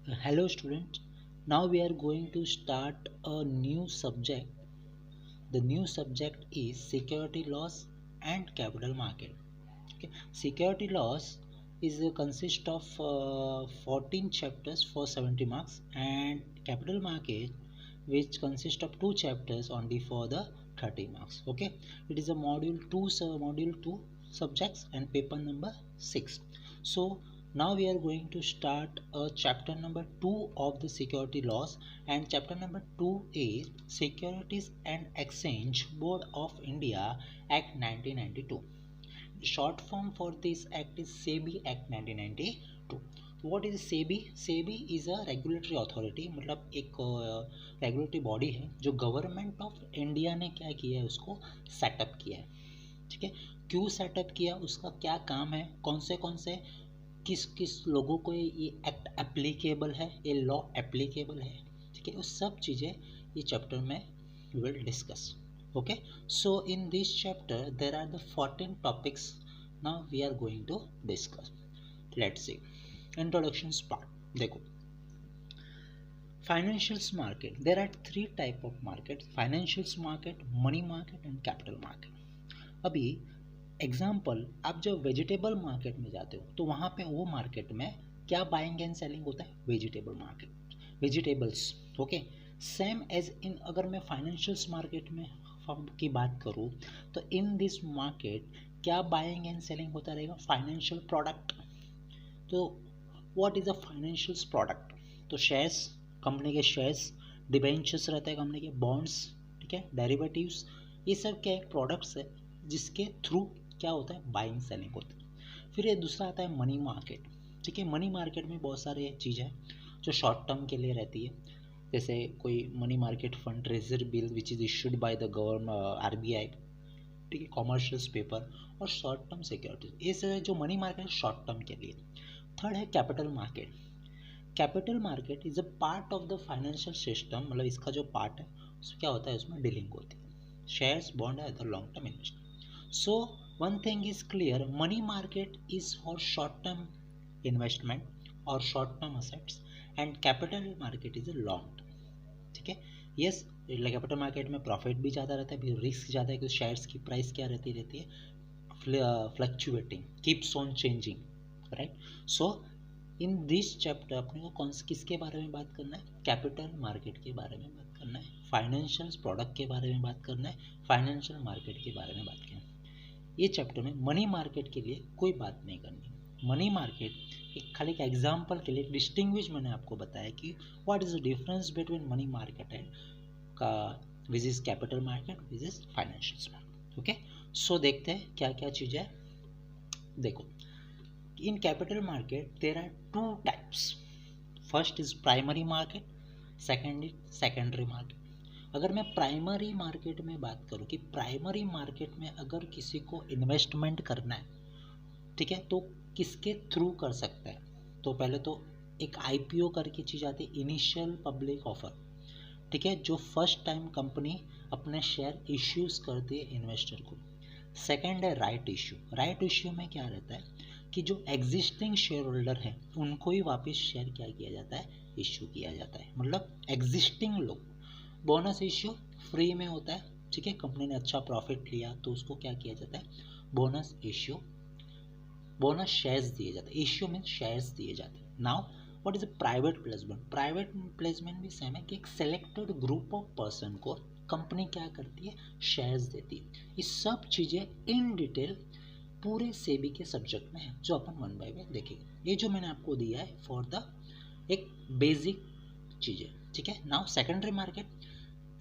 Hello students, now we are going to start a new subject. The new subject is security laws and capital market. Okay. Security laws is consist of 14 chapters for 70 marks, and capital market which consist of 2 chapters only for the 30 marks. Okay, it is a module 2 subjects and paper number 6. So now we are going to start chapter number 2 of the security laws, and chapter number 2 is Securities and Exchange Board of India Act 1992. Short form for this act is SEBI Act 1992. What is SEBI? SEBI is a regulatory authority, मतलब एक regulatory body है जो government of India ने क्या किया है, उसको setup किया है. ठीक है, क्यों सेटअप किया, उसका क्या काम है, कौन से किस किस लोगों को ये एक्ट एप्लीकेबल है, ये लॉ एप्लीकेबल है. ठीक है, वो सब चीज़ें ये चैप्टर में we will discuss. Okay, so in this chapter there are the 14 topics now we are going to discuss. Let's see. Introductions part. देखो, financials market, there are 3 type of markets: financials market, money market and capital market. अभी example, आप जब vegetable market में जाते हो तो वहाँ पे वो मार्केट में क्या बाइंग एंड सेलिंग होता है, vegetable market, vegetables. Okay, same as in, अगर मैं फाइनेंशियल्स मार्केट में की बात करूँ तो इन दिस मार्केट क्या बाइंग एंड सेलिंग होता रहेगा, फाइनेंशियल प्रोडक्ट. तो what is a financial product? तो शेयर्स, कंपनी के शेयर्स, डिबेंचर्स रहते हैं कंपनी के, बॉन्ड्स, ठीक है, डेरिवेटिव्स, ये सब क्या एक प्रोडक्ट्स है जिसके थ्रू क्या होता है, बाइंग सेलिंग होती है. फिर ये दूसरा आता है मनी मार्केट. ठीक है, मनी मार्केट में बहुत सारे चीज़ है जो शॉर्ट टर्म के लिए रहती है, जैसे कोई money market fund, treasure bill which is issued by the government, RBI. ठीक है, कॉमर्शियल पेपर और शॉर्ट टर्म सिक्योरिटीज, ये सब जो मनी मार्केट शॉर्ट टर्म के लिए. थर्ड है capital market. Capital market is a part of the financial system, मतलब इसका जो पार्ट है उसमें क्या होता है, उसमें डीलिंग होती है, शेयर्स, बॉन्ड है, other long term investment. So one thing is clear, money market is for short term investment और short term assets, and capital market is a long. ठीक है, यस, कैपिटल मार्केट में profit भी ज़्यादा रहता है, भी रिस्क ज़्यादा है, क्योंकि शेयर्स की प्राइस क्या रहती है, fluctuating, keeps on changing, right. So in this chapter अपने को किसके बारे में बात करना है, कैपिटल मार्केट के बारे में बात करना है, फाइनेंशियल प्रोडक्ट के बारे में बात करना है, फाइनेंशियल मार्केट के बारे में बात करना है. ये चैप्टर में मनी मार्केट के लिए कोई बात नहीं करनी. मनी मार्केट एक खाली एक एग्जाम्पल के लिए डिस्टिंग्विश मैंने आपको बताया कि what is the difference between money market and का which is capital market, which is financial market. Okay, so देखते हैं क्या क्या चीज़ है. देखो, in capital market there are 2 types. First is primary market, second is secondary market. अगर मैं प्राइमरी मार्केट में बात करूं कि प्राइमरी मार्केट में अगर किसी को इन्वेस्टमेंट करना है, ठीक है, तो किसके थ्रू कर सकता है, तो पहले तो एक आईपीओ करके चीज़ आती है, इनिशियल पब्लिक ऑफर. ठीक है, जो फर्स्ट टाइम कंपनी अपने शेयर इश्यूज करती है इन्वेस्टर को. सेकंड है राइट इश्यू. राइट इश्यू में क्या रहता है कि जो एग्जिस्टिंग शेयर होल्डर है उनको ही वापस शेयर क्या किया जाता है, इश्यू किया जाता है, मतलब एग्जिस्टिंग लोग. बोनस इश्यू फ्री में होता है. ठीक है, कंपनी ने अच्छा प्रॉफिट लिया तो उसको क्या किया जाता है, बोनस इश्यू, बोनस शेयर्स दिए जाते हैं. इश्यू में शेयर्स दिए जाते हैं. Now what is a private placement? Private placement भी सेम है कि एक सेलेक्टेड ग्रुप ऑफ पर्सन को कंपनी क्या करती है, शेयर्स देती है. ये सब चीज़ें इन डिटेल पूरे सेबी के सब्जेक्ट में है, जो अपन 1 बाय 1 देखेंगे. ये जो मैंने आपको दिया है फॉर द एक बेसिक चीज़ें. ठीक है, now secondary market.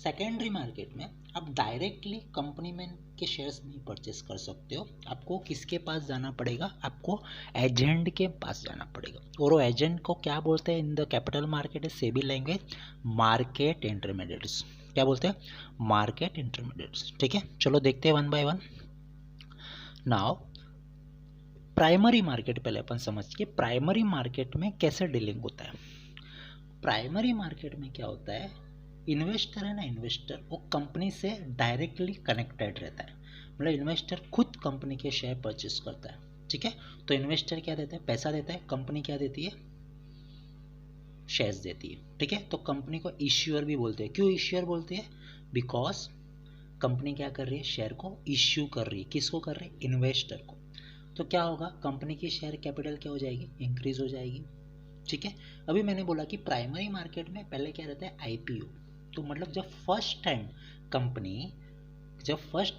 Secondary market में आप डायरेक्टली कंपनी में के शेयर्स नहीं परचेस कर सकते हो, आपको किसके पास जाना पड़ेगा, आपको एजेंट के पास जाना पड़ेगा. और वो एजेंट को क्या बोलते हैं इन द कैपिटल मार्केट, है सेबी लैंग्वेज, मार्केट इंटरमीडिएट्स. क्या बोलते हैं, मार्केट इंटरमीडिएट्स. ठीक है, चलो देखते हैं 1 बाय 1. नाउ प्राइमरी मार्केट पहले अपन समझिए, प्राइमरी मार्केट में कैसे डीलिंग होता है. प्राइमरी मार्केट में क्या होता है, इन्वेस्टर है ना, इन्वेस्टर वो कंपनी से डायरेक्टली कनेक्टेड रहता है, मतलब इन्वेस्टर खुद कंपनी के शेयर परचेस करता है. ठीक है, तो इन्वेस्टर क्या देता है, पैसा देता है, कंपनी क्या देती है, शेयर्स देती है, ठीक है। तो कंपनी को इश्यूअर भी बोलते हैं। क्यों इश्यूअर बोलते हैं? बिकॉज कंपनी क्या कर रही है, शेयर को इश्यू कर रही है। किसको कर रही है? इन्वेस्टर को। तो क्या होगा, कंपनी की शेयर कैपिटल क्या हो जाएगी, इंक्रीज हो जाएगी, ठीक है। अभी मैंने बोला कि प्राइमरी मार्केट में पहले क्या रहता है, आईपीओ। तो मतलब जब फर्स्ट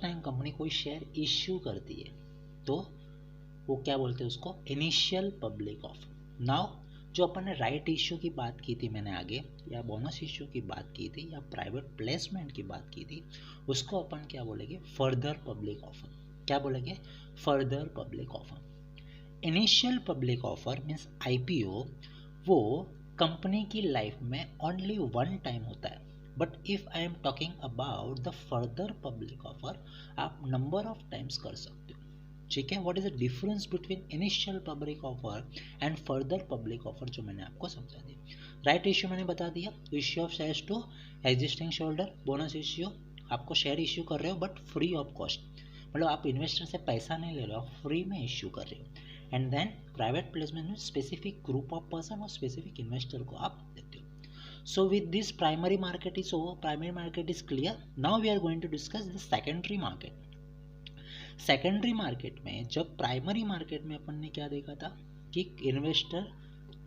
टाइम कंपनी कोई शेयर इश्यू करती है तो वो क्या बोलते हैं उसको, इनिशियल पब्लिक ऑफर। नाउ जो अपन ने राइट इश्यू की बात की थी मैंने आगे, या बोनस इश्यू की बात की थी, या प्राइवेट प्लेसमेंट की बात की थी, उसको अपन क्या बोलेंगे, फर्दर पब्लिक ऑफर। क्या बोलेंगे, further public offer. Initial public offer means IPO, वो कंपनी की लाइफ में ओनली वन टाइम होता है। But if I am talking about the further public offer, आप नंबर ऑफ टाइम्स कर सकते हो, ठीक है। What is the difference between initial public offer and further public offer, जो मैंने आपको समझा दिया। राइट इश्यू मैंने बता दिया, issue of shares to existing shareholder. Bonus issue, आपको शेयर इश्यू कर रहे हो बट फ्री ऑफ कॉस्ट, मतलब आप इन्वेस्टर से पैसा नहीं ले रहे हो, आप फ्री में इश्यू कर रहे हो। एंड देन प्राइवेट प्लेसमेंट में स्पेसिफिक ग्रुप ऑफ पर्सन और स्पेसिफिक इन्वेस्टर को आप देते हो। So with this primary market is over, primary market is clear. Now we are going to discuss the secondary market. Secondary market में, जब primary market में अपन ने क्या देखा था कि investor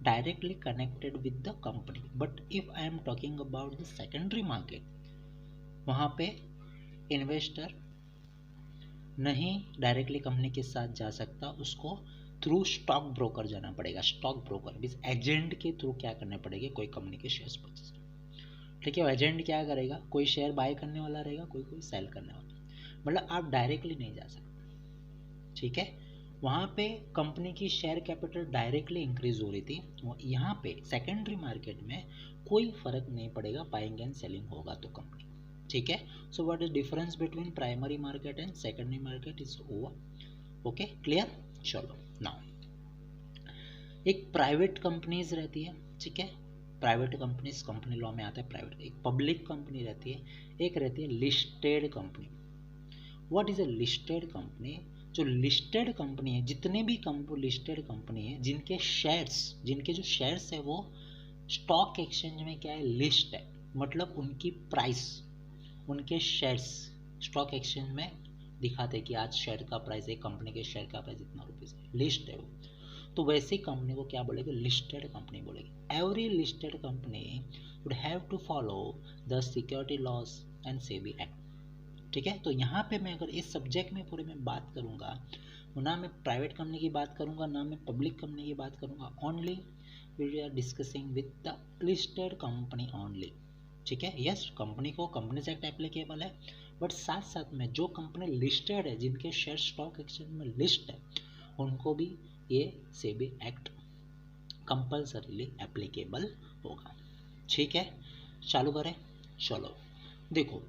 directly connected with the company, but if I am talking about the secondary market, वहाँ पे इन्वेस्टर नहीं डायरेक्टली कंपनी के साथ जा सकता, उसको थ्रू स्टॉक ब्रोकर जाना पड़ेगा। स्टॉक ब्रोकर मीन्स एजेंट के थ्रू क्या करने पड़ेंगे, कोई कंपनी के शेयर्स परचेस, ठीक है। एजेंट क्या करेगा, कोई शेयर बाय करने वाला रहेगा, कोई सेल करने वाला, मतलब आप डायरेक्टली नहीं जा सकते, ठीक है। वहाँ पे कंपनी की शेयर कैपिटल डायरेक्टली इंक्रीज हो रही थी, यहाँ पे सेकेंडरी मार्केट में कोई फर्क नहीं पड़ेगा, बाइंग एंड सेलिंग होगा तो कंपनी, ठीक है। So what is difference between primary market and secondary market is over. Okay, clear. चलो नाउ एक प्राइवेट कंपनीज रहती है, ठीक है। प्राइवेट कंपनीज कंपनी लॉ में आता है प्राइवेट। एक पब्लिक कंपनी रहती है, एक रहती है listed company. What is a listed company? जो लिस्टेड कंपनी है, जितने भी लिस्टेड कंपनी है जिनके जो शेयर्स है वो स्टॉक एक्सचेंज में क्या है, लिस्ट है, मतलब उनकी प्राइस, उनके शेयर्स स्टॉक एक्सचेंज में दिखाते कि आज शेयर का प्राइस, एक कंपनी के शेयर का प्राइस इतना रुपीज़ है, लिस्ट है वो। तो वैसी कंपनी को क्या बोलेंगे, लिस्टेड कंपनी बोलेंगे। Every listed company would have to follow the security laws and SEBI act, ठीक है। तो यहाँ पे मैं अगर इस सब्जेक्ट में पूरे में बात करूँगा, ना मैं प्राइवेट कंपनी की बात करूँगा, ना मैं पब्लिक कंपनी की बात करूँगा, only we are discussing with the listed company only, ठीक है। यस, कंपनी को कंपनीज एक्ट एप्लीकेबल है, बट साथ साथ में जो कंपनी लिस्टेड है, जिनके शेयर स्टॉक एक्सचेंज में लिस्ट है, उनको भी ये सेबी एक्ट कंपल्सरीली एप्लीकेबल होगा, ठीक है। चालू करें, चलो देखो,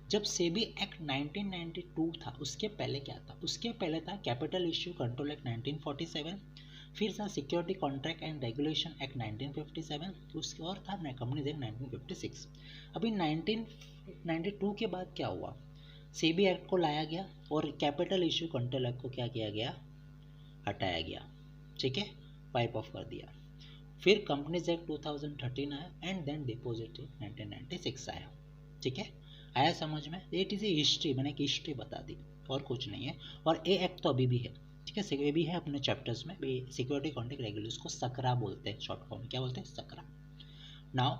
जब सेबी एक्ट 1992 था, उसके पहले क्या था? उसके पहले था कैपिटल इश्यू कंट्रोल एक्ट 1947, फिर था security contract and regulation act 1957, उसके और था कंपनीज एक्ट 1956। अभी 1992 के बाद क्या हुआ, सेबी एक्ट को लाया गया और कैपिटल इश्यू कंट्रोल एक्ट को क्या किया गया, हटाया गया, ठीक है, वाइप ऑफ कर दिया। फिर कंपनीज एक्ट 2013 आया एंड देन डिपॉजिट 1996 आया, ठीक है। आया समझ में? इट इज़ ए हिस्ट्री, मैंने एक हिस्ट्री बता दी और कुछ नहीं है। और ए एक्ट तो अभी भी है, ठीक है, ये भी है अपने चैप्टर्स में। सिक्योरिटी कॉन्ट्रैक्ट रेगुलेशन को सकरा बोलते हैं, शॉर्ट फॉर्म में क्या बोलते हैं, सकरा। नाउ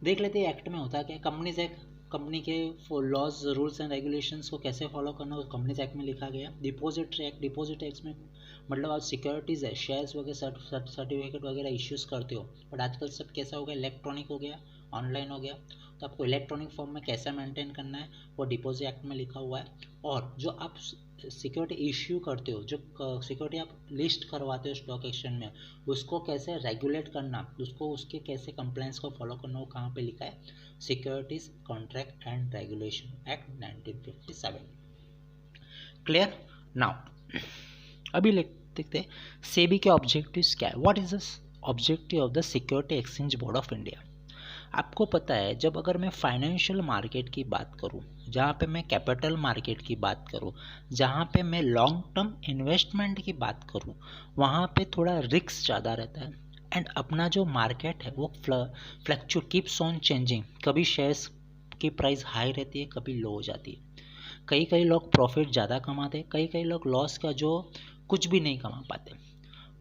देख लेते हैं एक्ट में होता क्या। कंपनीज एक्ट, कंपनी के लॉज, रूल्स एंड रेगुलेशंस को कैसे फॉलो करना है, कंपनीज एक्ट में लिखा गया। डिपॉजिटरी एक्ट, डिपॉजिट एक्ट में मतलब आप सिक्योरिटीज़ है, शेयर्स वगैरह, सर्टिफिकेट वगैरह इश्यूज़ करते हो, बट आजकल सब कैसा हो गया, इलेक्ट्रॉनिक हो गया, ऑनलाइन हो गया। तो आपको इलेक्ट्रॉनिक फॉर्म में कैसे मेंटेन करना है वो डिपॉजिट एक्ट में लिखा हुआ है। और जो आप सिक्योरिटी इश्यू करते हो, जो सिक्योरिटी आप लिस्ट करवाते हो स्टॉक एक्सचेंज में, उसको कैसे रेगुलेट करना, उसको उसके कैसे कंप्लायंस को फॉलो करना, वो कहाँ पे लिखा है, securities contract and regulation act 1957। Clear. Now अभी देखते हैं सेबी के ऑब्जेक्टिव्स क्या है। What is the objective of the security exchange board of India? आपको पता है, जब अगर मैं फाइनेंशियल मार्केट की बात करूं, जहाँ पे मैं कैपिटल मार्केट की बात करूं, जहाँ पे मैं लॉन्ग टर्म इन्वेस्टमेंट की बात करूं, वहाँ पे थोड़ा रिस्क ज़्यादा रहता है। एंड अपना जो मार्केट है वो फ्लक्चुएट कीप्स ऑन चेंजिंग, कभी शेयर्स की प्राइस हाई रहती है, कभी लो हो जाती है। कई लोग प्रॉफिट ज़्यादा कमाते हैं, कई लोग लॉस का जो कुछ भी नहीं कमा पाते।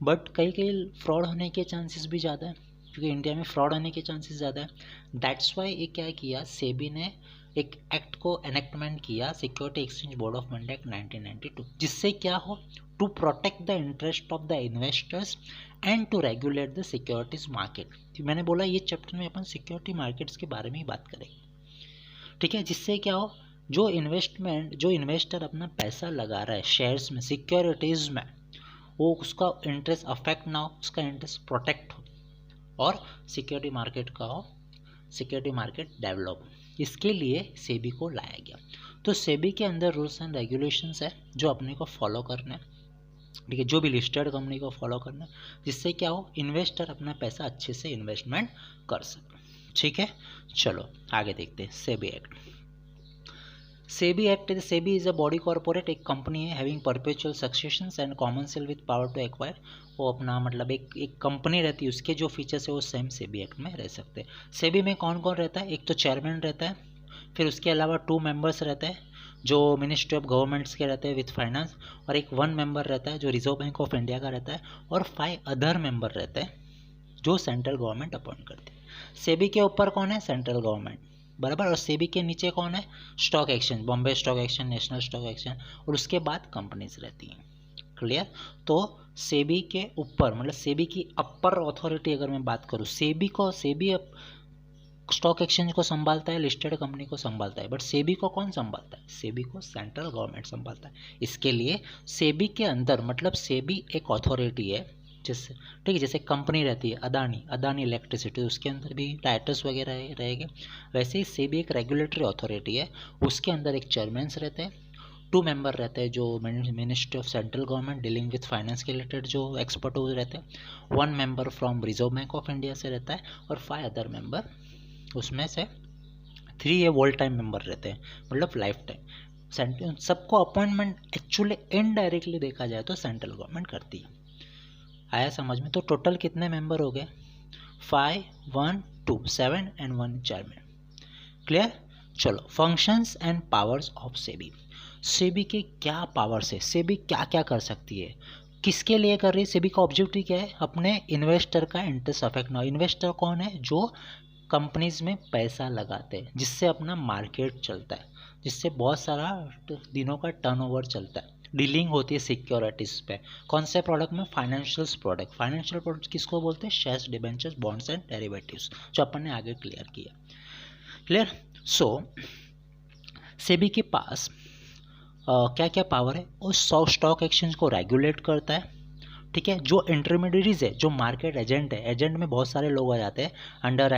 बट कई फ्रॉड होने के चांसेस भी ज़्यादा है, क्योंकि इंडिया में फ्रॉड होने के चांसेस ज़्यादा है। दैट्स वाई ये क्या किया, सेबी ने एक एक्ट को एनेक्टमेंट किया, security exchange board of India act 1992, जिससे क्या हो, to protect the interest of the investors and to regulate the securities market. मैंने बोला ये चैप्टर में अपन सिक्योरिटी मार्केट्स के बारे में ही बात करेंगे, ठीक है। जिससे क्या हो, जो इन्वेस्टर अपना पैसा लगा रहा है शेयर्स में, सिक्योरिटीज में, वो उसका इंटरेस्ट अफेक्ट ना हो, उसका इंटरेस्ट प्रोटेक्ट हो और सिक्योरिटी मार्केट का हो, सिक्योरिटी मार्केट डेवलप। इसके लिए सेबी को लाया गया। तो सेबी के अंदर रूल्स एंड रेगुलेशंस है जो अपने को फॉलो करना है, ठीक है, जो भी लिस्टेड कंपनी को फॉलो करना है, जिससे क्या हो, इन्वेस्टर अपना पैसा अच्छे से इन्वेस्टमेंट कर सके, ठीक है। चलो आगे देखते हैं SEBI act. SEBI is a body corporate, एक कंपनी है having perpetual successions and common seal with power to acquire. वो अपना मतलब एक कंपनी रहती है, उसके जो फीचर्स है वो सेम सेबी एक्ट में रह सकते हैं। सेबी में कौन कौन रहता है, एक तो चेयरमैन रहता है, फिर उसके अलावा 2 मेंबर्स रहते हैं जो मिनिस्ट्री ऑफ गवर्नमेंट्स के रहते हैं विथ फाइनेंस, और एक 1 मेंबर रहता है जो रिजर्व बैंक ऑफ इंडिया का रहता है, और 5 अदर मेंबर रहते हैं जो सेंट्रल गवर्नमेंट अपॉइंट करती है। सेबी के ऊपर कौन है, सेंट्रल गवर्नमेंट, बराबर, और सेबी के नीचे कौन है, stock exchange, Bombay stock exchange, national stock exchange, और उसके बाद कंपनीज रहती हैं, क्लियर। तो सेबी के ऊपर मतलब सेबी की अपर अथॉरिटी अगर मैं बात करूँ, सेबी स्टॉक एक्सचेंज को संभालता है, लिस्टेड कंपनी को संभालता है, बट सेबी को कौन संभालता है, सेबी को सेंट्रल गवर्नमेंट संभालता है। इसके लिए सेबी के अंदर मतलब सेबी एक अथॉरिटी है, जैसे ठीक है, जैसे कंपनी रहती है अदानी इलेक्ट्रिसिटी, उसके अंदर भी डायरेक्टर्स वगैरह रहेंगे, वैसे ही सेबी एक रेगुलेटरी अथॉरिटी है, उसके अंदर एक चेयरमैन्स रहते हैं, 2 मेंबर रहते हैं जो ministry of central government dealing with finance के रिलेटेड जो एक्सपर्ट रहते हैं, 1 member from reserve bank of India से रहता है, और 5 अदर मेंबर, उसमें से 3 ये वोल टाइम मेंबर रहते हैं, मतलब लाइफ टाइम। सबको अपॉइंटमेंट एक्चुअली इनडायरेक्टली देखा जाए तो सेंट्रल गवर्नमेंट करती है। आया समझ में? तो टोटल कितने मेंबर हो गए, 5, 1, 2, 7 एंड 1 चेयरमैन, क्लियर। चलो functions and powers of SEBI. SEBI के क्या पावर्स है, सेबी क्या क्या कर सकती है, किसके लिए कर रही है, सेबी का ऑब्जेक्टिव क्या है, अपने इन्वेस्टर का इंटरेस्ट अफेक्ट ना हो। इन्वेस्टर कौन है, जो कंपनीज में पैसा लगाते हैं, जिससे अपना मार्केट चलता है, जिससे बहुत सारा दिनों का टर्नओवर चलता है, डीलिंग होती है सिक्योरिटीज पे। कौन से प्रोडक्ट में, फाइनेंशियल प्रोडक्ट किसको बोलते हैं, shares, debentures, bonds and derivatives, जो अपन ने आगे क्लियर किया, क्लियर। सो सेबी के पास क्या क्या पावर है, वो स्टॉक एक्सचेंज को रेगुलेट करता है, ठीक है। जो इंटरमीडियरीज है, जो मार्केट एजेंट है, एजेंट में बहुत सारे लोग आ जाते हैं, under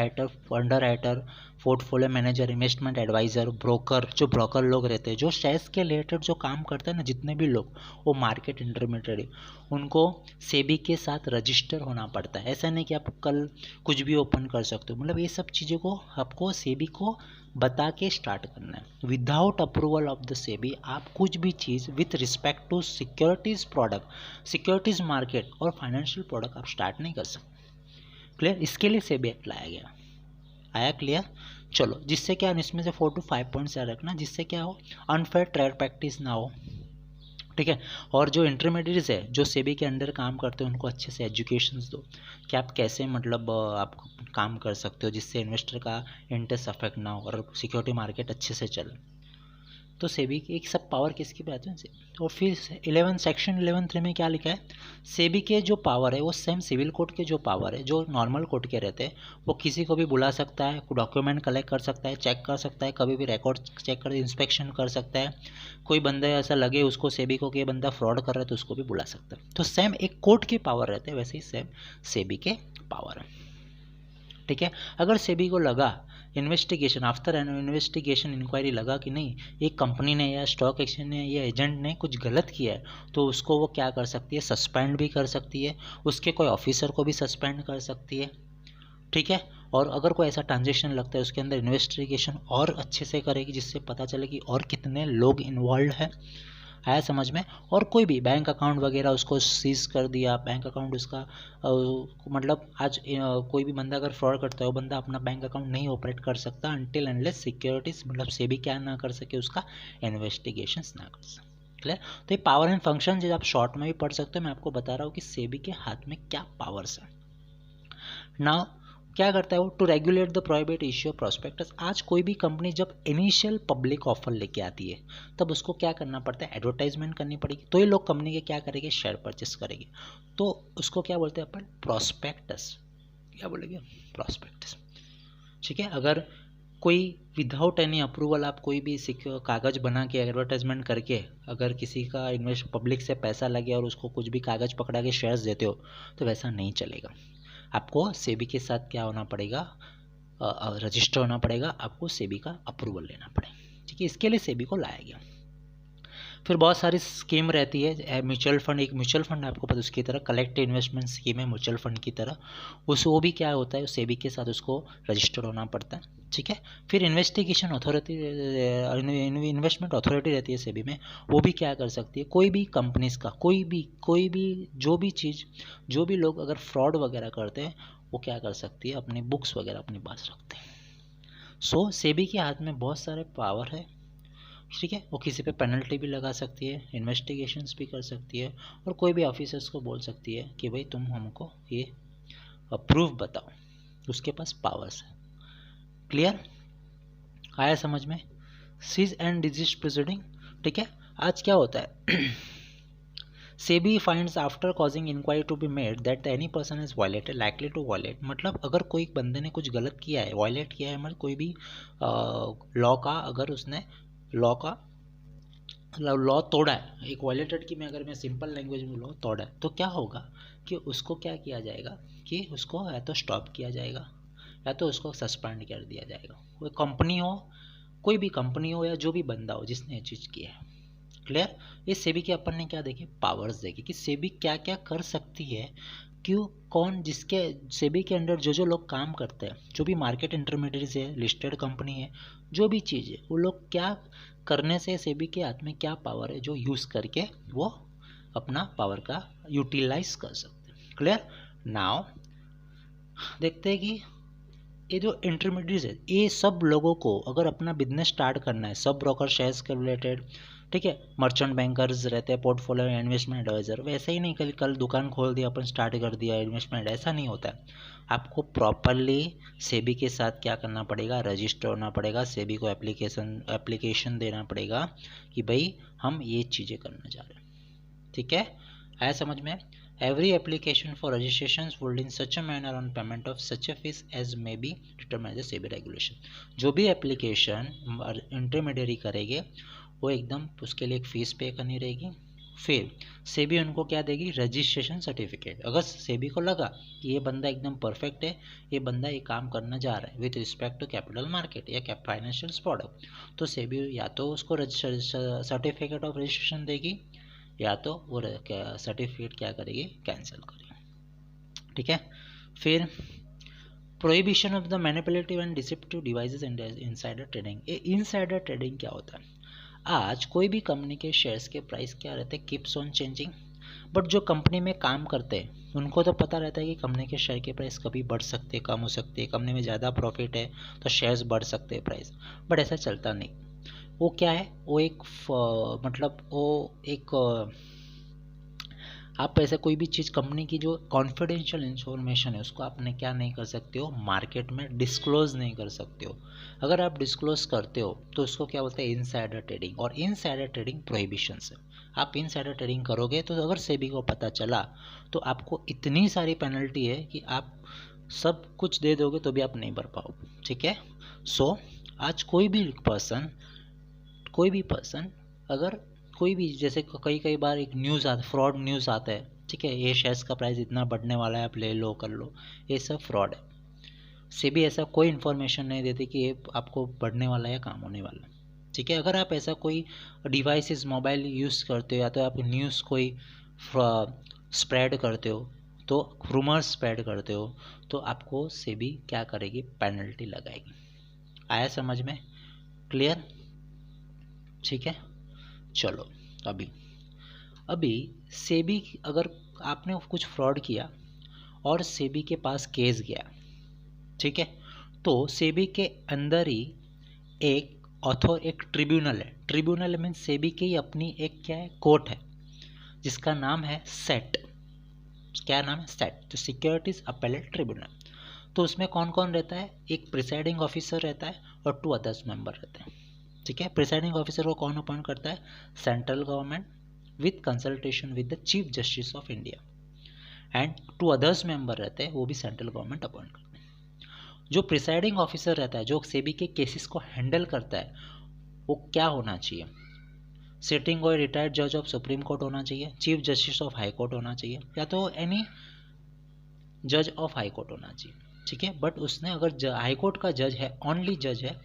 writer, portfolio manager, investment adviser, broker, जो ब्रोकर लोग रहते हैं, जो शेयर्स के रिलेटेड जो काम करते हैं ना, जितने भी लोग, वो मार्केट इंटरमीडियरी, उनको सेबी के साथ रजिस्टर होना पड़ता है। ऐसा नहीं कि आप कल कुछ भी ओपन कर सकते हो, मतलब ये सब चीज़ों को आपको सेबी को बता के स्टार्ट करना है। Without approval of the SEBI आप कुछ भी चीज़ with respect to securities product, securities market और फाइनेंशियल प्रोडक्ट आप स्टार्ट नहीं कर सकते, क्लियर। इसके लिए सेबी एक्ट लाया गया, आया क्लियर। चलो, जिससे क्या, इसमें से 4 to 5 पॉइंट्स याद रखना, जिससे क्या हो, अनफेयर ट्रेड प्रैक्टिस ना हो, ठीक है। और जो इंटरमीडिएट्स है, जो सेबी के अंडर काम करते हैं, उनको अच्छे से एजुकेशंस दो कि आप कैसे मतलब आप काम कर सकते हो, जिससे इन्वेस्टर का इंटरेस्ट अफेक्ट ना हो और सिक्योरिटी मार्केट अच्छे से चले। तो सेबी की एक सब पावर किसकी बात है। और फिर सेक्शन 11(3) में क्या लिखा है, सेबी के जो पावर है वो सेम सिविल कोड के जो पावर है, जो नॉर्मल कोड के रहते हैं, वो किसी को भी बुला सकता है, डॉक्यूमेंट कलेक्ट कर सकता है, चेक कर सकता है, कभी भी रिकॉर्ड चेक कर, इंस्पेक्शन कर सकता है। कोई बंदा ऐसा लगे उसको सेबी को कि ये बंदा फ्रॉड कर रहा है तो उसको भी बुला सकता है। तो सेम एक कोर्ट के पावर रहते हैं, वैसे ही सेम सेबी के पावर है, ठीक है। अगर सेबी को लगा investigation, after an investigation inquiry लगा कि नहीं एक कंपनी ने या स्टॉक एक्सचेंज ने या एजेंट ने कुछ गलत किया है, तो उसको वो क्या कर सकती है, सस्पेंड भी कर सकती है, उसके कोई ऑफिसर को भी सस्पेंड कर सकती है, ठीक है। और अगर कोई ऐसा ट्रांजेक्शन लगता है उसके अंदर इन्वेस्टिगेशन और अच्छे से करेगी, जिससे पता चले कि और कितने लोग इन्वॉल्व है, आया समझ में। और कोई भी बैंक अकाउंट वगैरह उसको सीज कर दिया, बैंक अकाउंट उसका मतलब आज कोई भी बंदा अगर फ्रॉड करता है वो बंदा अपना बैंक अकाउंट नहीं ऑपरेट कर सकता अनटिल अनलेस सिक्योरिटीज मतलब सेबी क्या ना कर सके, उसका इन्वेस्टिगेशंस ना कर सके। क्लियर। तो ये पावर एंड फंक्शन जो आप शॉर्ट में भी पढ़ सकते हो, मैं आपको बता रहा हूँ कि सेबी के हाथ में क्या पावर्स है। नाउ क्या करता है वो, to regulate the prohibit issue of prospectus. आज कोई भी कंपनी जब इनिशियल पब्लिक ऑफर लेके आती है तब उसको क्या करना पड़ता है, एडवर्टाइजमेंट करनी पड़ेगी, तो ये लोग कंपनी के क्या करेंगे, शेयर परचेस करेंगे। तो उसको क्या बोलते हैं अपन, प्रोस्पेक्टस। क्या बोलेंगे, प्रोस्पेक्टस। ठीक है। अगर कोई विदाउट एनी अप्रूवल आप कोई भी कागज़ बना के एडवर्टाइजमेंट करके अगर किसी का इन्वेस्ट पब्लिक से पैसा लगे और उसको कुछ भी कागज़ पकड़ा के शेयर्स देते हो तो वैसा नहीं चलेगा। आपको सेबी के साथ क्या होना पड़ेगा, रजिस्टर होना पड़ेगा, आपको सेबी का अप्रूवल लेना पड़ेगा। ठीक है। इसके लिए सेबी को लाया गया। फिर बहुत सारी स्कीम रहती है, म्यूचुअल फंड, एक म्यूचुअल फंड आपको पता, उसकी तरह कलेक्टिव इन्वेस्टमेंट स्कीम है म्यूचुअल फंड की तरह, वो भी क्या होता है, सेबी के साथ उसको रजिस्टर होना पड़ता है। ठीक है। फिर इन्वेस्टिगेशन अथॉरिटी, इन्वेस्टमेंट अथॉरिटी रहती है सेबी में, वो भी क्या कर सकती है, कोई भी कंपनीज का कोई भी जो भी चीज़, जो भी लोग अगर फ्रॉड वगैरह करते हैं वो क्या कर सकती है, अपनी बुक्स वगैरह अपने पास रखते हैं। सो सेबी के हाथ में बहुत सारे पावर है। ठीक है। वो किसी पे पेनल्टी भी लगा सकती है, इन्वेस्टिगेशंस भी कर सकती है, और कोई भी ऑफिसर्स को बोल सकती है कि भाई तुम हमको ये प्रूफ बताओ, उसके पास पावर्स है। क्लियर, आया समझ में। Cease and desist proceeding. ठीक है। आज क्या होता है, SEBI finds after causing inquiry to be made that any person is violated likely to violate, मतलब अगर कोई बंदे ने कुछ गलत किया है, वायलेट किया है, मतलब कोई भी लॉ का, अगर उसने लॉ तोड़ा है, एक वायलेटेड की मैं सिंपल लैंग्वेज में लॉ तोड़ा है, तो क्या होगा कि उसको क्या किया जाएगा कि उसको या तो स्टॉप किया जाएगा या तो उसको सस्पेंड कर दिया जाएगा। कोई कंपनी हो, कोई भी कंपनी हो या जो भी बंदा हो जिसने ये चीज़ की है। क्लियर। ये सेबी के अपन ने क्या देखे, पावर्स देखे कि सेबी क्या क्या कर सकती है, क्यों, कौन, जिसके सेबी के अंडर जो जो लोग काम करते हैं, जो भी मार्केट इंटरमीडिएट्स है, लिस्टेड कंपनी है, जो भी चीज़ है, वो लोग क्या करने से सेबी के हाथ में क्या पावर है जो यूज़ करके वो अपना पावर का यूटिलाइज कर सकते हैं। क्लियर। नाउ देखते हैं कि ये जो इंटरमीडिएट्स है, ये सब लोगों को अगर अपना बिजनेस स्टार्ट करना है, सब ब्रोकर शेयर्स के रिलेटेड, ठीक है, मर्चेंट बैंकर्स रहते हैं, पोर्टफोलियो इन्वेस्टमेंट एडवाइजर, वैसे ही नहीं कल दुकान खोल दिया अपन, स्टार्ट कर दिया इन्वेस्टमेंट, ऐसा नहीं होता है। आपको प्रॉपरली सेबी के साथ क्या करना पड़ेगा, रजिस्टर होना पड़ेगा, सेबी को एप्लीकेशन देना पड़ेगा कि भाई हम ये चीज़ें करना चाह रहे हैं। ठीक है, आया समझ में। Every application for registrations would in such a manner on payment of such a fees as may be determined as SEBI regulation। जो भी एप्लीकेशन इंटरमीडियरी करेंगे वो एकदम उसके लिए एक फ़ीस पे करनी रहेगी। फिर सेबी उनको क्या देगी, रजिस्ट्रेशन सर्टिफिकेट। अगर सेबी को लगा कि ये बंदा एकदम परफेक्ट है, ये बंदा ये काम करना जा रहा है with respect to capital market या फाइनेंशियल प्रोडक्ट, तो सेबी या तो उसको सर्टिफिकेट ऑफ रजिस्ट्रेशन देगी या तो वो सर्टिफिकेट क्या करेगी, कैंसिल करेगी। ठीक है। फिर prohibition of the manipulative and deceptive devices and insider trading. ये इनसाइडर ट्रेडिंग क्या होता है, आज कोई भी कंपनी के शेयर्स के प्राइस क्या रहते हैं, कीप्स ऑन चेंजिंग, बट जो कंपनी में काम करते हैं उनको तो पता रहता है कि कंपनी के शेयर के प्राइस कभी बढ़ सकते हैं, कम हो सकते हैं, कंपनी में ज़्यादा प्रॉफिट है तो शेयर्स बढ़ सकते हैं प्राइस, बट ऐसा चलता नहीं। वो क्या है, वो एक मतलब वो एक आप ऐसा कोई भी चीज़ कंपनी की जो कॉन्फिडेंशियल इंफॉर्मेशन है उसको आपने क्या नहीं कर सकते हो, मार्केट में डिस्क्लोज नहीं कर सकते हो। अगर आप डिस्क्लोज करते हो तो उसको क्या बोलते हैं, इनसाइडर ट्रेडिंग, और इनसाइडर ट्रेडिंग प्रोहिबिशन है। आप इनसाइडर ट्रेडिंग करोगे तो अगर सेबी को पता चला तो आपको इतनी सारी पेनल्टी है कि आप सब कुछ दे दोगे तो भी आप नहीं भर पाओगे। ठीक है। सो आज कोई भी पर्सन अगर कोई भी, जैसे कई बार एक न्यूज़ आता, फ्रॉड न्यूज़ आता है, ठीक है, ये शेयर्स का प्राइस इतना बढ़ने वाला है, आप ले लो कर लो, ये सब फ्रॉड है। सेबी ऐसा कोई इन्फॉर्मेशन नहीं देती कि ये आपको बढ़ने वाला है या काम होने वाला है। ठीक है। अगर आप ऐसा कोई डिवाइसेस मोबाइल यूज़ करते हो या तो आप न्यूज़ कोई स्प्रेड करते हो, तो रूमर्स स्प्रेड करते हो, तो आपको सेबी क्या करेगी, पेनल्टी लगाएगी। आया समझ में। क्लियर। ठीक है। चलो अभी अभी सेबी, अगर आपने कुछ फ्रॉड किया और सेबी के पास केस गया, ठीक है, तो सेबी के अंदर ही एक ट्रिब्यूनल है। ट्रिब्यूनल मीन्स सेबी की ही अपनी एक क्या है, कोर्ट है, जिसका नाम है सेट। क्या नाम है? सेट, तो सिक्योरिटीज अपेलेट ट्रिब्यूनल। तो उसमें कौन कौन रहता है? एक प्रिसाइडिंग ऑफिसर रहता है और 2 अदर्स मेंबर रहते हैं, ठीक है। प्रिसाइडिंग ऑफिसर को कौन अपॉइंट करता है? Central government with consultation with the chief justice of India. And 2 others member रहते हैं, वो भी सेंट्रल गवर्नमेंट अपॉइंट करते हैं। जो प्रिसाइडिंग ऑफिसर रहता है, जो सेबी के केसेस को हैंडल करता है, वो क्या होना चाहिए? सिटिंग और रिटायर्ड जज ऑफ सुप्रीम कोर्ट होना चाहिए, chief justice of high court होना चाहिए, या तो एनी जज ऑफ हाई कोर्ट होना चाहिए, ठीक है। बट उसने अगर हाई कोर्ट का जज है, ओनली जज है,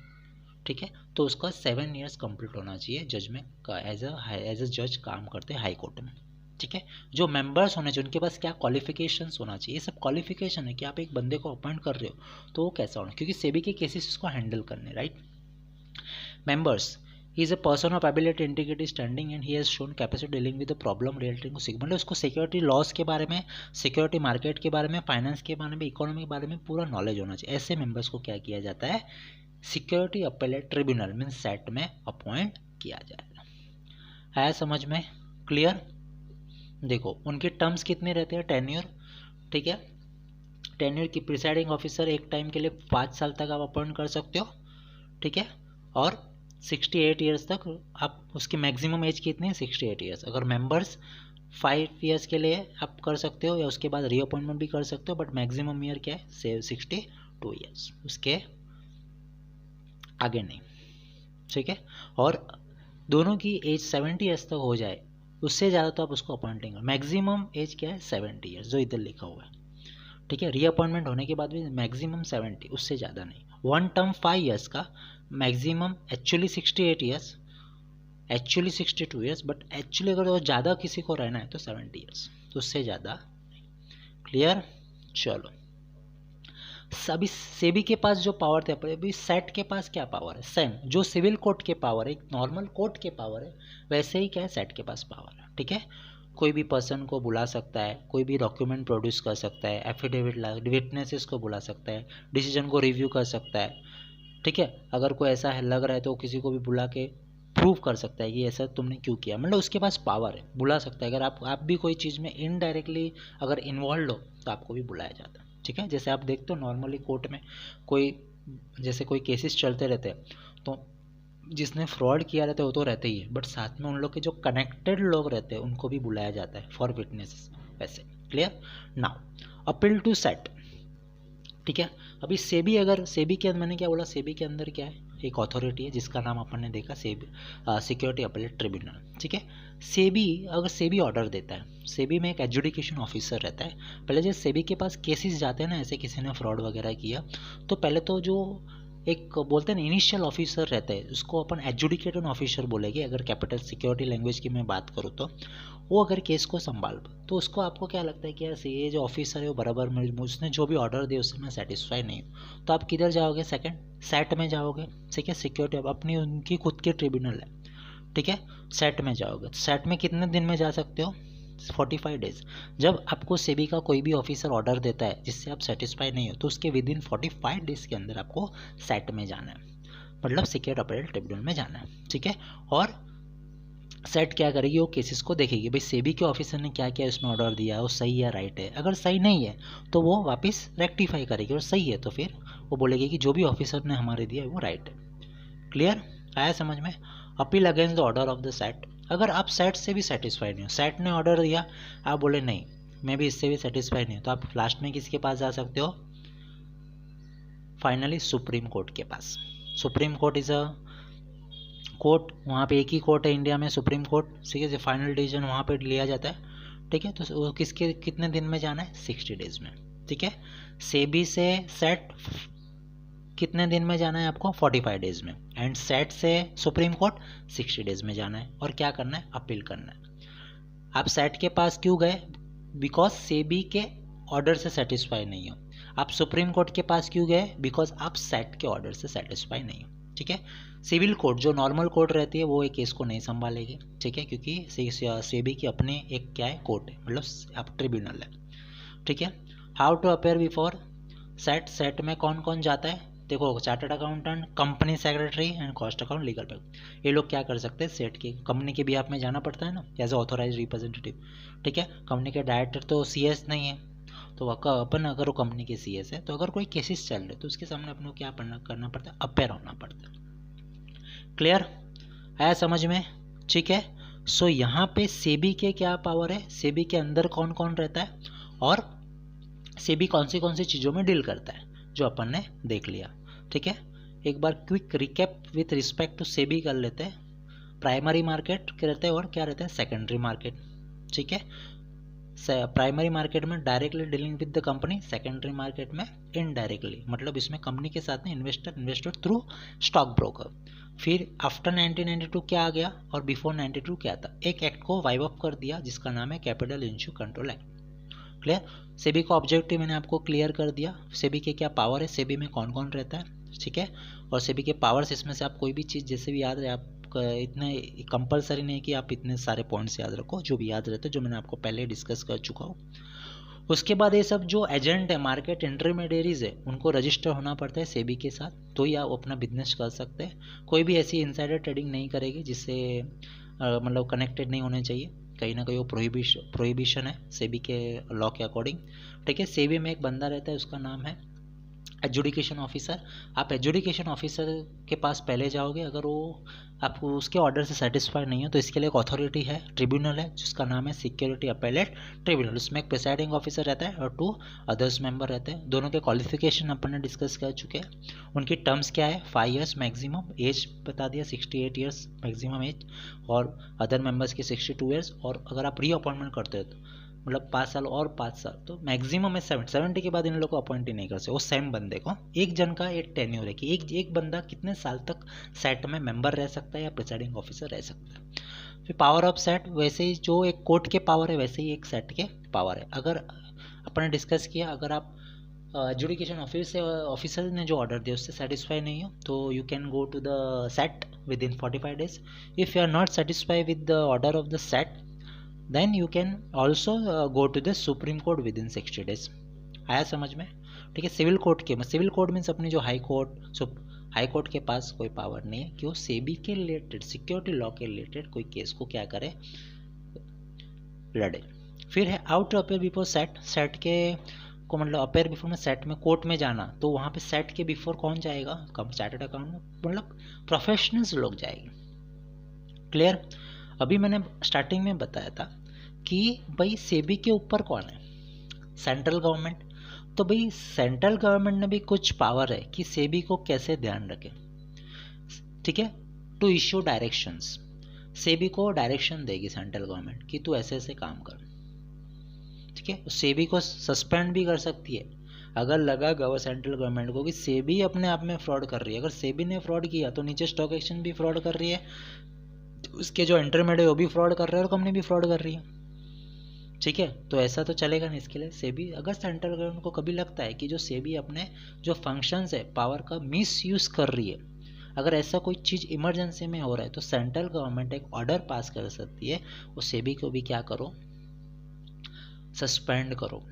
ठीक है, तो उसका 7 ईयर्स कंप्लीट होना चाहिए जज में, एज अ जज काम करते हैं हाई कोर्ट में, ठीक है। जो मेंबर्स होने चाहिए, उनके पास क्या क्वालिफिकेशंस होना चाहिए, ये सब क्वालिफिकेशन है कि आप एक बंदे को अपॉइंट कर रहे हो तो वो कैसा होना, क्योंकि सेबी के केसेस उसको हैंडल करने, right. Members, he is a person of ability, integrity, standing and he has shown capacity dealing with the problem relating to security. मतलब उसको सिक्योरिटी लॉस के बारे में, सिक्योरिटी मार्केट के बारे में, फाइनेंस के बारे में, इकोनॉमी के बारे में पूरा नॉलेज होना चाहिए। ऐसे मेंबर्स को क्या किया जाता है? Security appellate tribunal mean set में अपॉइंट किया जाएगा। है समझ में? क्लियर? देखो उनके टर्म्स कितने रहते हैं? टेन्योर, ठीक है। टेन्योर की प्रिसाइडिंग ऑफिसर एक टाइम के लिए 5 साल तक आप अपॉइंट कर सकते हो, ठीक है। और 68 ईयर्स तक आप, उसकी मैक्सिमम एज कितनी है? 68 ईयर्स। अगर मेंबर्स 5 ईयर्स के लिए आप कर सकते हो, या उसके बाद रीअपॉइंटमेंट भी कर सकते हो, बट मैक्सिमम ईयर क्या है? 62 ईयर्स, उसके आगे नहीं, ठीक है। और दोनों की एज 70 ईयर्स तक हो जाए, उससे ज़्यादा तो आप उसको अपॉइंट नहीं करो। मैक्सिमम एज क्या है? 70 ईयर्स, जो इधर लिखा हुआ है, ठीक है। रीअपॉइंटमेंट होने के बाद भी मैक्सिमम 70, उससे ज़्यादा नहीं। 1 टर्म 5 ईयर्स का, maximum actually 68 years, actually 62 years, but actually अगर वो ज़्यादा किसी को रहना है तो 70 ईयर्स, तो उससे ज़्यादा नहीं। क्लियर? चलो, अभी सेबी के पास जो पावर थे, अभी सेट के पास क्या पावर है? सेम जो सिविल कोर्ट के पावर है, एक नॉर्मल कोर्ट के पावर है, वैसे ही क्या है? सेट के पास पावर है, ठीक है। कोई भी पर्सन को बुला सकता है, कोई भी डॉक्यूमेंट प्रोड्यूस कर सकता है, एफिडेविट विटनेसेस को बुला सकता है, डिसीजन को रिव्यू कर सकता है, ठीक है। अगर कोई ऐसा है लग रहा है तो किसी को भी बुला के प्रूव कर सकता है कि ऐसा तुमने क्यों किया, मतलब उसके पास पावर है, बुला सकता है। अगर आप भी कोई चीज़ में इनडायरेक्टली अगर इन्वॉल्व हो तो आपको भी बुलाया जाता है, ठीक है। जैसे आप देखते हो नॉर्मली कोर्ट में कोई, जैसे कोई केसेस चलते रहते हैं, तो जिसने फ्रॉड किया रहता है वो तो रहते ही है, बट साथ में उन लोग के जो कनेक्टेड लोग रहते हैं उनको भी बुलाया जाता है फॉर विटनेसेस, वैसे। Clear? Now appeal to SAT, ठीक है। अभी सेबी, अगर सेबी के अंदर, मैंने क्या बोला, सेबी के अंदर क्या है? एक अथॉरिटी है जिसका नाम अपन ने देखा, सेबी, सिक्योरिटी अपेलेट ट्रिब्यूनल, ठीक है। सेबी, अगर सेबी ऑर्डर देता है, सेबी में एक एजुडिकेशन ऑफिसर रहता है। पहले जब सेबी के पास केसेस जाते हैं ना, ऐसे किसी ने फ्रॉड वगैरह किया, तो पहले तो जो एक बोलते हैं ना इनिशियल ऑफिसर रहता है, उसको अपन एजुडिकेटेड ऑफिसर बोलेंगे अगर कैपिटल सिक्योरिटी लैंग्वेज की मैं बात करूँ तो। वो अगर केस को संभाल, तो उसको, आपको क्या लगता है कि यार ये जो ऑफिसर है वो बराबर में, उसने जो भी ऑर्डर दिया उससे मैं सेटिस्फाई नहीं हूँ, तो आप किधर जाओगे? सेकंड सेट में जाओगे, ठीक है। सिक्योरिटी अपनी उनकी खुद की ट्रिब्यूनल है, ठीक है। सेट में जाओगे, सेट में कितने दिन में जा सकते हो? 45 डेज। जब आपको सेबी का कोई भी ऑफिसर ऑर्डर देता है जिससे आप सेटिस्फाई नहीं हो, तो उसके विद इन 45 डेज के अंदर आपको सेट में जाना है, मतलब सिक्योरिटी अपेलेट ट्रिब्यूनल में जाना है, ठीक है। और सेट क्या करेगी? वो केसेस को देखेगी, भाई सेबी के ऑफिसर ने क्या क्या इसमें ऑर्डर दिया है, वो सही है, राइट है। अगर सही नहीं है तो वो वापस रेक्टिफाई करेगी, और सही है तो फिर वो बोलेगी कि जो भी ऑफिसर ने हमारे दिया है वो राइट है। क्लियर? आया समझ में? Appeal against the order of the set, अगर आप सेट से भी सेटिस्फाइड नहीं हो, सेट ने ऑर्डर दिया, आप बोले नहीं मैं भी इससे भी सेटिस्फाइड नहीं हूँ, तो आप लास्ट में किसके पास जा सकते हो? फाइनली सुप्रीम कोर्ट के पास। Supreme court is a court, वहाँ पे एक ही कोर्ट है इंडिया में, सुप्रीम कोर्ट, ठीक है। जो फाइनल डिसीजन वहाँ पे लिया जाता है, ठीक है। तो वो किसके कितने दिन में जाना है? 60 डेज में, ठीक है। सेबी से सेट कितने दिन में जाना है आपको? 45 डेज में। एंड सेट से सुप्रीम कोर्ट 60 डेज में जाना है। और क्या करना है? अपील करना है। आप सेट के पास क्यों गए? बिकॉज सेबी के ऑर्डर से सेटिस्फाई नहीं हो। आप सुप्रीम कोर्ट के पास क्यों गए? बिकॉज आप सेट के ऑर्डर से सेटिस्फाई नहीं हो, ठीक है। सिविल कोर्ट जो नॉर्मल कोर्ट रहती है वो एक केस को नहीं संभालेगी, ठीक है, क्योंकि सेबी की अपने एक क्या है, कोर्ट है, मतलब आप ट्रिब्यूनल है, ठीक है। How to appear before SAT, SAT में कौन कौन जाता है, देखो chartered accountant, company secretary and cost account, legal pack, ये लोग क्या कर सकते हैं, सेट की कंपनी के बिहाफ में जाना पड़ता है ना एज ए ऑथोराइज रिप्रेजेंटेटिव, ठीक है। कंपनी के डायरेक्टर तो सीएस नहीं है, तो अपन अगर वो कंपनी के सीएस है तो अगर कोई केसेस चल रहे तो उसके सामने अपने को क्या करना पड़ता है, अपेयर होना पड़ता है। क्लियर आया समझ में, ठीक है। सो यहाँ पे सेबी के क्या पावर है, सेबी के अंदर कौन कौन रहता है और सेबी कौन सी चीज़ों में डील करता है, जो अपन ने देख लिया, ठीक है। एक बार quick recap with respect to SEBI कर लेते हैं। प्राइमरी मार्केट क्या रहते हैं और क्या रहता है, सेकेंडरी मार्केट, ठीक है। प्राइमरी मार्केट में directly dealing with the company, secondary market में इनडायरेक्टली, मतलब इसमें कंपनी के साथ में इन्वेस्टर थ्रू स्टॉक ब्रोकर। फिर आफ्टर 1992 क्या आ गया और बिफोर 92 क्या था, एक एक्ट को वाइव अप कर दिया जिसका नाम है capital issue control act. Clear, SEBI का ऑब्जेक्टिव मैंने आपको क्लियर कर दिया, सेबी के क्या पावर है, सेबी में कौन कौन रहता है, ठीक है। और सेबी के पावर्स, इसमें से आप कोई भी चीज़ जैसे भी याद रहे, आप इतने कंपलसरी नहीं कि आप इतने सारे पॉइंट्स याद रखो, जो भी याद रहते जो मैंने आपको पहले डिस्कस कर चुका हूँ। उसके बाद ये सब जो एजेंट है, मार्केट इंटरमीडियरीज है, उनको रजिस्टर होना पड़ता है सेबी के साथ, तो ही आप अपना बिजनेस कर सकते हैं। कोई भी ऐसी इनसाइडर ट्रेडिंग नहीं करेगी जिससे मतलब कनेक्टेड नहीं होने चाहिए, कहीं ना कहीं वो प्रोहिबिशन है सेबी के लॉ के अकॉर्डिंग, ठीक है। सेबी में एक बंदा रहता है, उसका नाम है एजुडिकेशन ऑफिसर। आप एजुडिकेशन ऑफिसर के पास पहले जाओगे, अगर वो आपको उसके ऑर्डर से सेटिस्फाइड नहीं हो तो इसके लिए एक अथॉरिटी है, ट्रिब्यूनल है, जिसका नाम है सिक्योरिटी अपेलेट ट्रिब्यूनल। उसमें एक प्रिसाइडिंग ऑफिसर रहता है और 2 अदर्स मेंबर रहते हैं। दोनों के क्वालिफिकेशन अपन ने डिस्कस कर चुके हैं। उनकी टर्म्स क्या है, 5 ईयर्स मैक्सिमम, एज बता दिया 68 ईयर्स मैक्सिमम एज, और अदर मेंबर्स की 62 ईयर्स, और अगर आप री अपॉइंटमेंट करते हो तो मतलब 5 साल और 5 साल, तो मैक्सिमम है 70 के बाद इन लोग को अपॉइंट ही नहीं कर सकते। वो सेम बंदे को, एक जन का एक टेन्योर है कि एक बंदा कितने साल तक सेट में मेंबर रह सकता है या प्रिसाइडिंग ऑफिसर रह सकता है। फिर पावर ऑफ सेट, वैसे ही जो एक कोर्ट के पावर है वैसे ही एक सेट के पावर है। अगर अपन ने डिस्कस किया, अगर आप एजुडिकेशन ऑफिसर ने जो ऑर्डर दिया उससे सेटिस्फाई नहीं हो तो you can go to the SAT within 45 days. If you are not satisfy with the order of the SAT, then you can also go to the Supreme Court within 60 days। आया समझ में, ठीक है। Civil court के, civil court means अपनी जो high court के पास कोई पावर नहीं है कि वो सेबी के रिलेटेड, सिक्योरिटी लॉ के रिलेटेड कोई केस को क्या करे, लड़े। फिर है out to appear before SAT, SAT के को मतलब अपेयर बिफोर में सेट में कोर्ट में जाना, तो वहाँ पे सेट के बिफोर कौन जाएगा, कम चार्टर्ड अकाउंट मतलब प्रोफेशनल्स लोग जाएंगे। क्लियर, अभी मैंने स्टार्टिंग में बताया था कि भाई सेबी के ऊपर कौन है, सेंट्रल गवर्नमेंट। तो भाई सेंट्रल गवर्नमेंट ने भी कुछ पावर है कि सेबी को कैसे ध्यान रखे, ठीक है। टू इश्यू डायरेक्शंस, सेबी को डायरेक्शन देगी सेंट्रल गवर्नमेंट कि तू ऐसे ऐसे काम कर, ठीक है। सेबी को सस्पेंड भी कर सकती है अगर लगा सेंट्रल गवर्नमेंट को कि सेबी अपने आप में फ्रॉड कर रही है। अगर सेबी ने फ्रॉड किया तो नीचे स्टॉक एक्सचेंज भी फ्रॉड कर रही है, उसके जो इंटरमीडिएट वो भी फ्रॉड कर रहे हैं और कंपनी भी फ्रॉड कर रही है, ठीक है। तो ऐसा तो चलेगा नहीं। इसके लिए सेबी, अगर सेंट्रल गवर्नमेंट को कभी लगता है कि जो सेबी अपने जो फंक्शंस है पावर का मिस यूज कर रही है, अगर ऐसा कोई चीज़ इमरजेंसी में हो रहा है तो सेंट्रल गवर्नमेंट एक ऑर्डर पास कर सकती है, वो सेबी को भी क्या करो, सस्पेंड करो,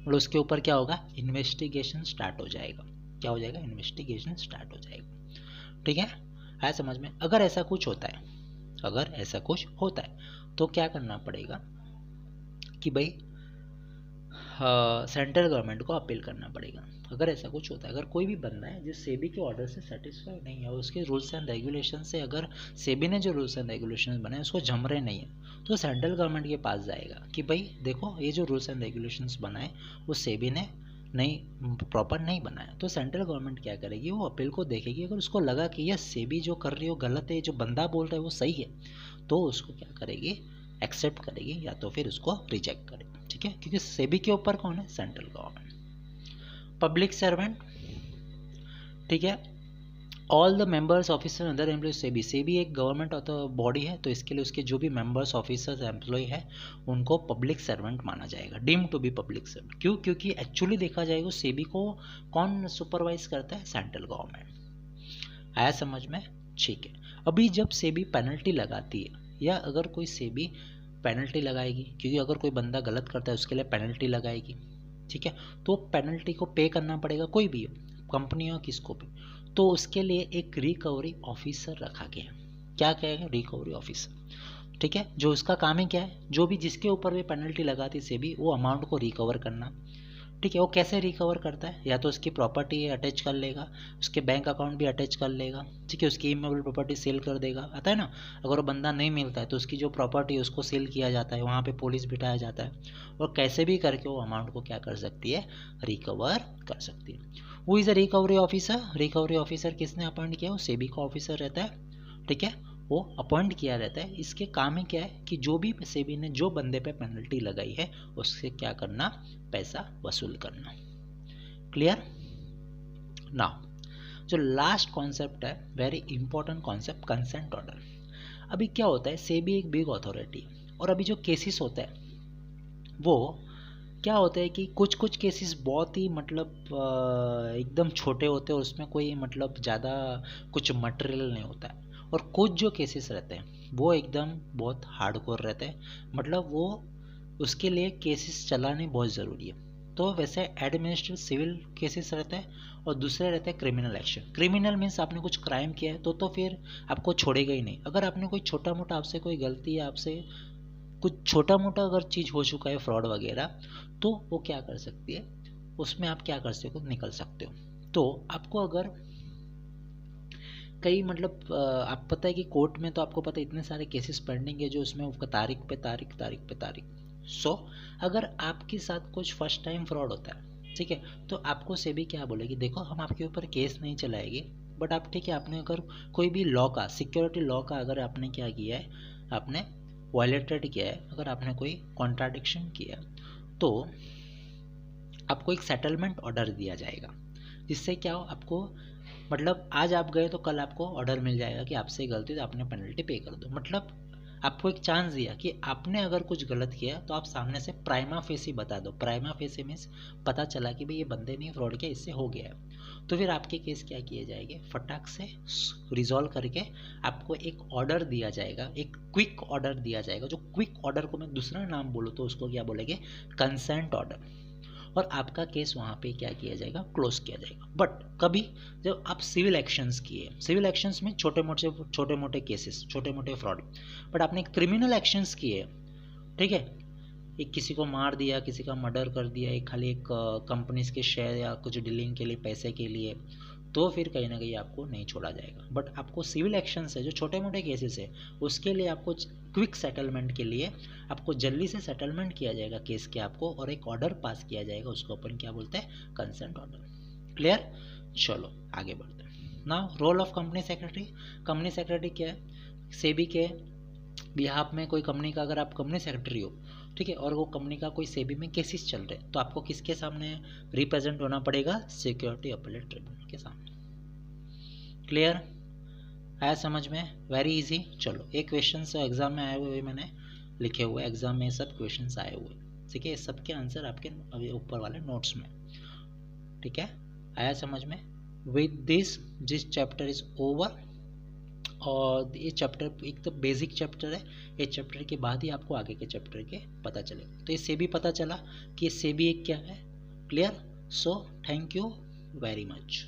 और उसके ऊपर क्या होगा, इन्वेस्टिगेशन स्टार्ट हो जाएगा। क्या हो जाएगा, इन्वेस्टिगेशन स्टार्ट हो जाएगा, ठीक है। आया समझ में। अगर ऐसा कुछ होता है, अगर ऐसा कुछ होता है तो क्या करना पड़ेगा कि भाई सेंट्रल गवर्नमेंट को अपील करना पड़ेगा। अगर ऐसा कुछ होता है, अगर कोई भी बंदा है जो सेबी के ऑर्डर से सेटिस्फाई नहीं है, उसके रूल्स एंड रेगुलेशन से, अगर सेबी ने जो रूल्स एंड रेगुलेशन बनाए उसको जम रहे नहीं है, तो सेंट्रल गवर्नमेंट के पास जाएगा कि भाई देखो ये जो रूल्स एंड रेगुलेशंस बनाए वो सेबी ने नहीं प्रॉपर नहीं बनाया। तो सेंट्रल गवर्नमेंट क्या करेगी, वो अपील को देखेगी। अगर उसको लगा कि यह सेबी जो कर रही है वो गलत है, जो बंदा बोल रहा है वो सही है, तो उसको क्या करेगी, एक्सेप्ट करेगी या तो फिर उसको रिजेक्ट करेगी, ठीक है। क्योंकि सेबी के ऊपर कौन है, सेंट्रल गवर्नमेंट। पब्लिक सर्वेंट, ठीक है। All the members officer other employ SEBI, SEBI एक गवर्नमेंट बॉडी है, तो इसके लिए उसके जो भी मेंबर्स ऑफिसर्स एम्प्लॉय है उनको पब्लिक सर्वेंट माना जाएगा, deem to be public servant. क्यों, क्योंकि एक्चुअली देखा जाएगा सेबी को कौन सुपरवाइज करता है, सेंट्रल गवर्नमेंट। आया समझ में? ठीक है। अभी जब सेबी पेनल्टी लगाती है, या अगर कोई सेबी पेनल्टी लगाएगी, क्योंकि अगर कोई बंदा गलत करता है उसके लिए पेनल्टी लगाएगी, ठीक है, तो पेनल्टी को पे करना पड़ेगा, कोई भी हो, कंपनी हो किसको भी, तो उसके लिए एक रिकवरी ऑफिसर रखा गया है। क्या कहेगा? रिकवरी ऑफिसर, ठीक है, जो उसका काम है क्या है, जो भी जिसके ऊपर भी पेनल्टी लगाती सेबी, वो अमाउंट को रिकवर करना, ठीक है। वो कैसे रिकवर करता है? या तो उसकी प्रॉपर्टी अटैच कर लेगा, उसके बैंक अकाउंट भी अटैच कर लेगा, ठीक है, उसकी इमूवेबल प्रॉपर्टी सेल कर देगा, आता है ना। अगर वो बंदा नहीं मिलता है तो उसकी जो प्रॉपर्टी है उसको सेल किया जाता है, वहाँ पे पुलिस बिठाया जाता है, और कैसे भी करके वो अमाउंट को क्या कर सकती है? रिकवर कर सकती है। वो is a recovery officer. Recovery officer किसने अपॉइंट किया? वो सेबी का ऑफिसर रहता है, ठीक है, वो अपॉइंट किया रहता है। इसके काम है क्या है कि जो भी सेबी ने जो बंदे पे पेनल्टी लगाई है उससे क्या करना? पैसा वसूल करना। क्लियर? नाउ जो लास्ट कॉन्सेप्ट है, very important concept, consent order. अभी क्या होता है, सेबी एक बिग अथॉरिटी, और अभी जो केसेस होता है वो क्या होता है कि कुछ कुछ केसेस बहुत ही मतलब एकदम छोटे होते हैं, और उसमें कोई मतलब ज़्यादा कुछ मटेरियल नहीं होता है, और कुछ जो केसेस रहते हैं वो एकदम बहुत हार्डकोर रहते हैं, मतलब वो उसके लिए केसेस चलाने बहुत ज़रूरी है। तो वैसे एडमिनिस्ट्रेटिव सिविल केसेस रहते हैं, और दूसरे रहते हैं क्रिमिनल एक्शन। क्रिमिनल मीन्स आपने कुछ क्राइम किया है तो फिर आपको छोड़ेगा ही नहीं। अगर आपने कोई छोटा मोटा, आपसे कोई गलती है, आपसे कुछ छोटा मोटा अगर चीज़ हो चुका है, फ्रॉड वगैरह, तो वो क्या कर सकती है, उसमें आप क्या कर सकते हो? निकल सकते हो। तो आपको अगर कई मतलब आप पता है कि कोर्ट में तो आपको पता है इतने सारे केसेस पेंडिंग है, जो उसमें तारीख पे तारीख, तारीख पे तारीख। सो अगर आपके साथ कुछ फर्स्ट टाइम फ्रॉड होता है, ठीक है, तो आपको सेबी क्या बोलेगी, देखो हम आपके ऊपर केस नहीं चलाएगी, बट आप, ठीक है, आपने अगर कोई भी लॉ का, सिक्योरिटी लॉ का अगर आपने क्या किया है, आपने वायलेटेड किया है, अगर आपने कोई कॉन्ट्राडिक्शन किया, तो आपको एक सेटलमेंट ऑर्डर दिया जाएगा, जिससे क्या हो, आपको मतलब आज आप गए तो कल आपको ऑर्डर मिल जाएगा कि आपसे गलती, तो आपने पेनल्टी पे कर दो। मतलब आपको एक चांस दिया कि आपने अगर कुछ गलत किया तो आप सामने से प्राइमा फेसी बता दो। प्राइमा फेसी मीन्स पता चला कि भाई ये बंदे ने फ्रॉड किया, इससे हो गया है, तो फिर आपके केस क्या किए जाएंगे, फटाक से रिजॉल्व करके आपको एक ऑर्डर दिया जाएगा, एक क्विक ऑर्डर दिया जाएगा। जो क्विक ऑर्डर को मैं दूसरा नाम बोलूँ तो उसको क्या बोलेंगे, कंसेंट ऑर्डर, और आपका केस वहाँ पे क्या किया जाएगा, क्लोज किया जाएगा। बट कभी जब आप सिविल एक्शंस किए, सिविल एक्शंस में छोटे मोटे केसेस, छोटे मोटे फ्रॉड, बट आपने क्रिमिनल एक्शंस किए, ठीक है, एक किसी को मार दिया, किसी का मर्डर कर दिया, एक खाली एक कंपनीज के शेयर या कुछ डीलिंग के लिए, पैसे के लिए, तो फिर कहीं ना कहीं आपको नहीं छोड़ा जाएगा। बट आपको सिविल एक्शन से जो छोटे मोटे केसेस है, उसके लिए आपको क्विक सेटलमेंट के लिए आपको जल्दी से सेटलमेंट किया जाएगा केस के आपको, और एक ऑर्डर पास किया जाएगा, उसको अपन क्या बोलते हैं, कंसेंट ऑर्डर। क्लियर? चलो आगे बढ़ते हैं। Now role of company secretary. Company secretary क्या है, सेबी के बिहाफ में कोई कंपनी का, अगर आप कंपनी सेक्रेटरी हो, ठीक है, और वो कंपनी का कोई सेबी में केसेस चल रहे हैं, तो आपको किसके सामने रिप्रेजेंट होना पड़ेगा, सिक्योरिटी अपीलेट ट्रिब्यूनल के सामने। क्लियर? आया समझ में? Very easy. चलो एक क्वेश्चन से एग्जाम में आए हुए मैंने लिखे हुए, एग्जाम में सब क्वेश्चंस आए हुए, ठीक है, सबके आंसर आपके अभी ऊपर वाले नोट्स में, ठीक है। आया समझ में? With this chapter is over. और ये चैप्टर एक तो बेसिक चैप्टर है, ये चैप्टर के बाद ही आपको आगे के चैप्टर के पता चलेगा। तो इससे भी पता चला कि सेबी एक क्या है। Clear? So thank you very much.